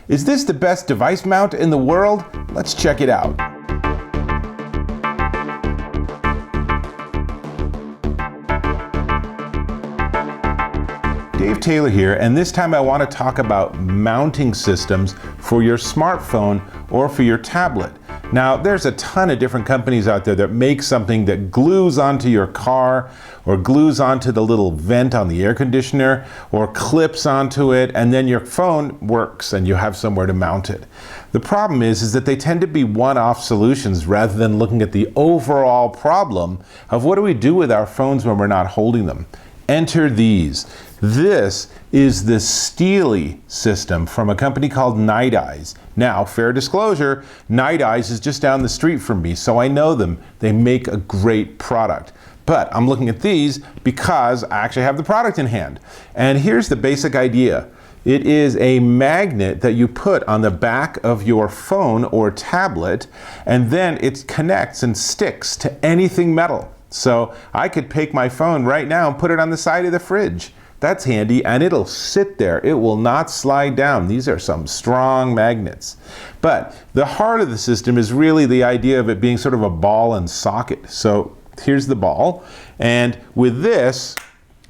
Is this the best device mount in the world? Let's check it out. Dave Taylor here, and this time I want to talk about mounting systems for your smartphone or for your tablet. Now, there's a ton of different companies out there that make something that glues onto your car or glues onto the little vent on the air conditioner or clips onto it, and then your phone works and you have somewhere to mount it. The problem is that they tend to be one-off solutions rather than looking at the overall problem of what do we do with our phones when we're not holding them. Enter these. This is the STEELIE system from a company called NiteIze. Now, fair disclosure, NiteIze is just down the street from me, so I know them. They make a great product. But I'm looking at these because I actually have the product in hand. And here's the basic idea. It is a magnet that you put on the back of your phone or tablet, and then it connects and sticks to anything metal. So I could take my phone right now and put it on the side of the fridge. That's handy, and it'll sit there. It will not slide down. These are some strong magnets. But the heart of the system is really the idea of it being sort of a ball and socket. So here's the ball, and with this,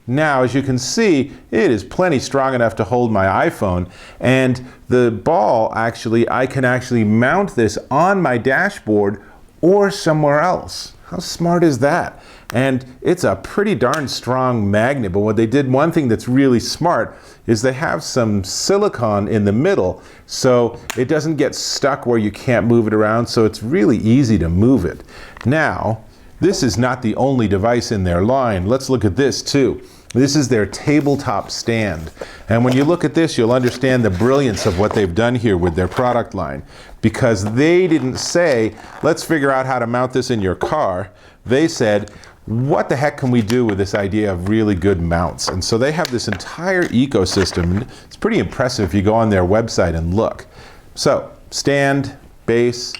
now as you can see, it is plenty strong enough to hold my iPhone, and the ball actually, I can actually mount this on my dashboard or somewhere else. How smart is that? And it's a pretty darn strong magnet, but what they did, one thing that's really smart, is they have some silicone in the middle so it doesn't get stuck where you can't move it around, so it's really easy to move it. Now, this is not the only device in their line. Let's look at this too. This is their tabletop stand. And when you look at this, you'll understand the brilliance of what they've done here with their product line. Because they didn't say, let's figure out how to mount this in your car. They said, what the heck can we do with this idea of really good mounts? And so they have this entire ecosystem. It's pretty impressive if you go on their website and look. So, stand, base,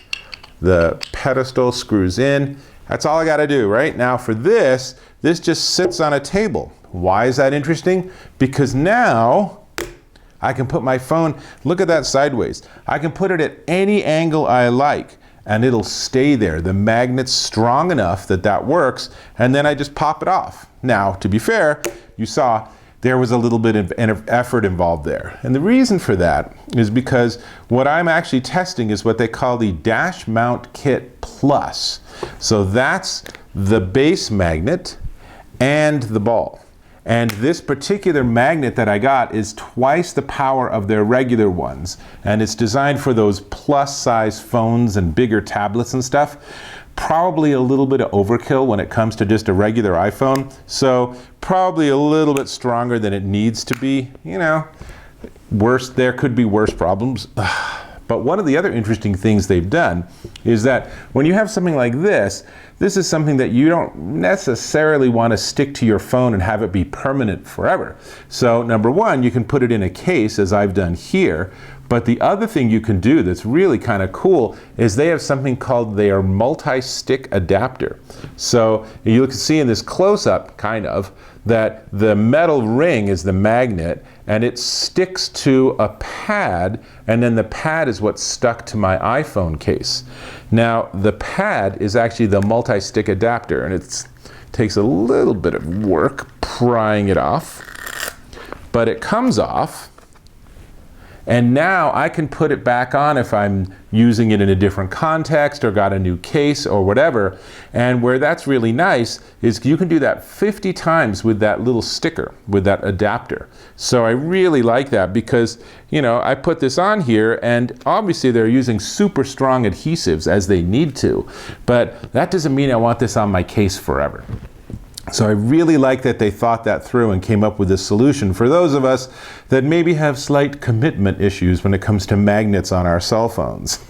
the pedestal screws in. That's all I got to do, right? Now for this just sits on a table. Why is that interesting? Because now I can put my phone, look at that sideways. I can put it at any angle I like and it'll stay there. The magnet's strong enough that that works, and then I just pop it off. Now, to be fair, you saw there was a little bit of effort involved there. And the reason for that is because what I'm actually testing is what they call the Dash Mount Kit Plus. So that's the base magnet and the ball. And this particular magnet that I got is twice the power of their regular ones. And it's designed for those plus size phones and bigger tablets and stuff. Probably a little bit of overkill when it comes to just a regular iPhone. So probably a little bit stronger than it needs to be. You know, there could be worse problems. But one of the other interesting things they've done is that when you have something like this is something that you don't necessarily want to stick to your phone and have it be permanent forever. So number one, you can put it in a case, as I've done here. But the other thing you can do that's really kind of cool is they have something called their multi-stick adapter. So you can see in this close-up, kind of, that the metal ring is the magnet, and it sticks to a pad, and then the pad is what's stuck to my iPhone case. Now, the pad is actually the multi-stick adapter, and it takes a little bit of work prying it off, but it comes off. And now I can put it back on if I'm using it in a different context or got a new case or whatever. And where that's really nice is you can do that 50 times with that little sticker, with that adapter. So I really like that because, you know, I put this on here and obviously they're using super strong adhesives as they need to, but that doesn't mean I want this on my case forever. So I really like that they thought that through and came up with this solution for those of us that maybe have slight commitment issues when it comes to magnets on our cell phones.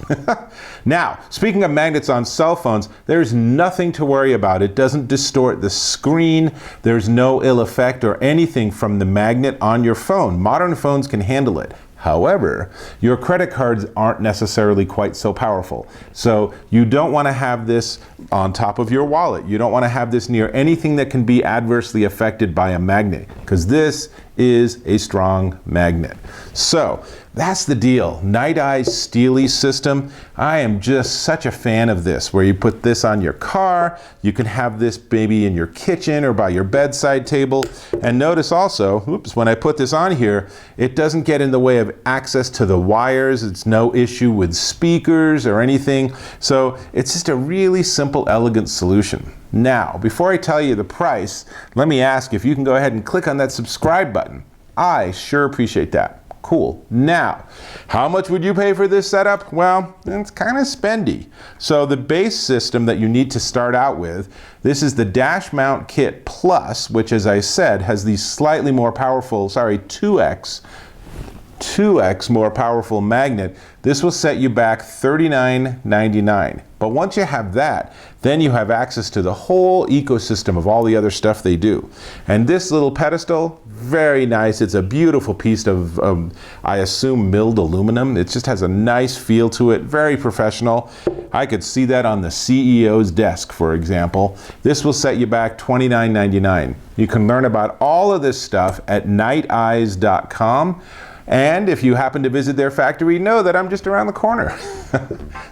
Now, speaking of magnets on cell phones, there's nothing to worry about. It doesn't distort the screen. There's no ill effect or anything from the magnet on your phone. Modern phones can handle it. However, your credit cards aren't necessarily quite so powerful. So you don't want to have this on top of your wallet. You don't want to have this near anything that can be adversely affected by a magnet, because this is a strong magnet. So that's the deal. NiteIze STEELIE system. I am just such a fan of this, where you put this on your car, you can have this maybe in your kitchen or by your bedside table. And notice also, oops, when I put this on here, it doesn't get in the way of access to the wires. It's no issue with speakers or anything. So it's just a really simple, elegant solution. Now, before I tell you the price, let me ask if you can go ahead and click on that subscribe button. I sure appreciate that. Cool. Now, how much would you pay for this setup? Well, it's kind of spendy. So the base system that you need to start out with, this is the Dash Mount Kit Plus, which, as I said, has the slightly more powerful, 2x more powerful magnet. This will set you back $39.99. But once you have that, then you have access to the whole ecosystem of all the other stuff they do. And this little pedestal, very nice. It's a beautiful piece of, I assume, milled aluminum. It just has a nice feel to it, very professional. I could see that on the CEO's desk, for example. This will set you back $29.99. You can learn about all of this stuff at NiteIze.com. And if you happen to visit their factory, know that I'm just around the corner.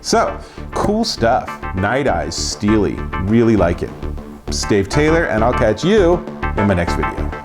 So, cool stuff. NiteIze STEELIE. Really like it. It's Dave Taylor, and I'll catch you in my next video.